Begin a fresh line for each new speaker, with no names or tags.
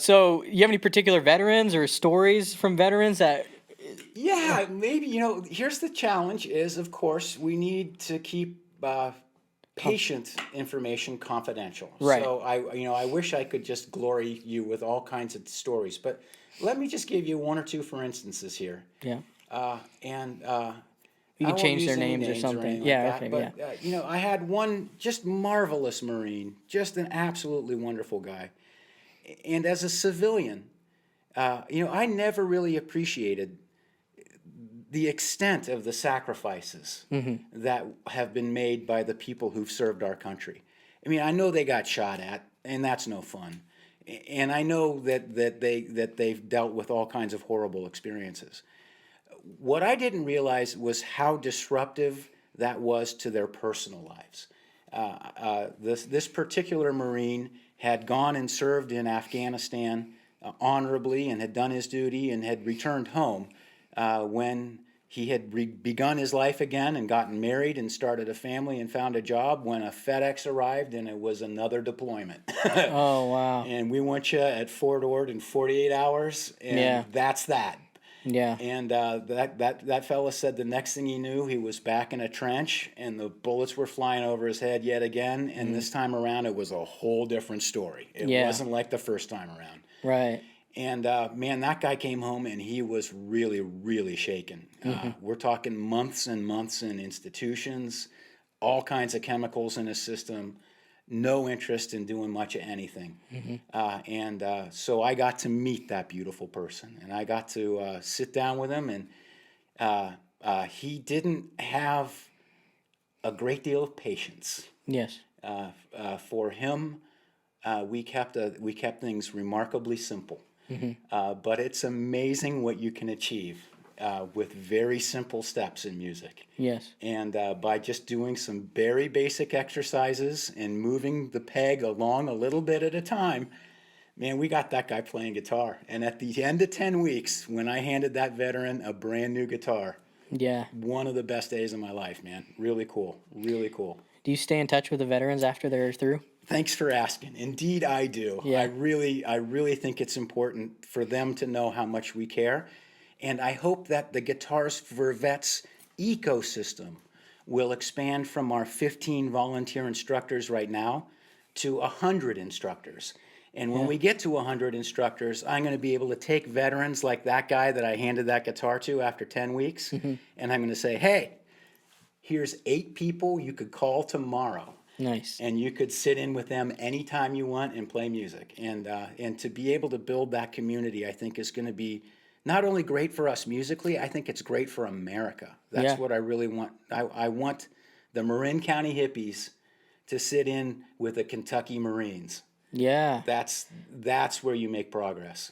So, you have any particular veterans or stories from veterans that?
Yeah, maybe, here's the challenge is, of course, we need to keep
Com-
patient information confidential.
right.
So I wish I could just glory you with all kinds of stories, but let me just give you one or two for instances here.
Yeah.
And
You
I
can
won't
change their
use any
names or
names or
something.
anything like
Yeah.
that,
Okay. Yeah.
but I had one just marvelous Marine, just an absolutely wonderful guy. And as a civilian, I never really appreciated the extent of the sacrifices
Mm-hmm.
that have been made by the people who've served our country. I mean, I know they got shot at, and that's no fun. And I know that they've dealt with all kinds of horrible experiences. What I didn't realize was how disruptive that was to their personal lives. This particular Marine had gone and served in Afghanistan honorably and had done his duty and had returned home when he had begun his life again and gotten married and started a family and found a job when a FedEx arrived and it was another deployment.
Oh wow.
And we want you at Fort Ord in 48 hours, and
Yeah.
that's that.
Yeah.
And that fella said the next thing he knew, he was back in a trench, and the bullets were flying over his head yet again. And this time around, it was a whole different story. It
Yeah.
wasn't like the first time around.
Right.
And man, that guy came home and he was really, really shaken. We're talking months and months in institutions, all kinds of chemicals in his system, no interest in doing much of anything. And so I got to meet that beautiful person, and I got to sit down with him, and he didn't have a great deal of patience.
Yes.
For him, we kept things remarkably simple. But it's amazing what you can achieve with very simple steps in music.
Yes.
And by just doing some very basic exercises and moving the peg along a little bit at a time, man, we got that guy playing guitar. And at the end of 10 weeks, when I handed that veteran a brand new guitar,
Yeah.
one of the best days of my life, man. Really cool. Really cool.
Do you stay in touch with the veterans after they're through?
Thanks for asking. Indeed, I do.
Yeah.
I really think it's important for them to know how much we care. And I hope that the Guitars for Vets ecosystem will expand from our 15 volunteer instructors right now to 100 instructors. And when
Yeah.
we get to 100 instructors, I'm going to be able to take veterans like that guy that I handed that guitar to after 10 weeks, and I'm going to say, hey, here's 8 people you could call tomorrow,
Nice.
and you could sit in with them anytime you want and play music. And to be able to build that community, I think is going to be not only great for us musically, I think it's great for America. That's
Yeah.
what I really want. I want the Marin County hippies to sit in with the Kentucky Marines.
Yeah.
That's where you make progress.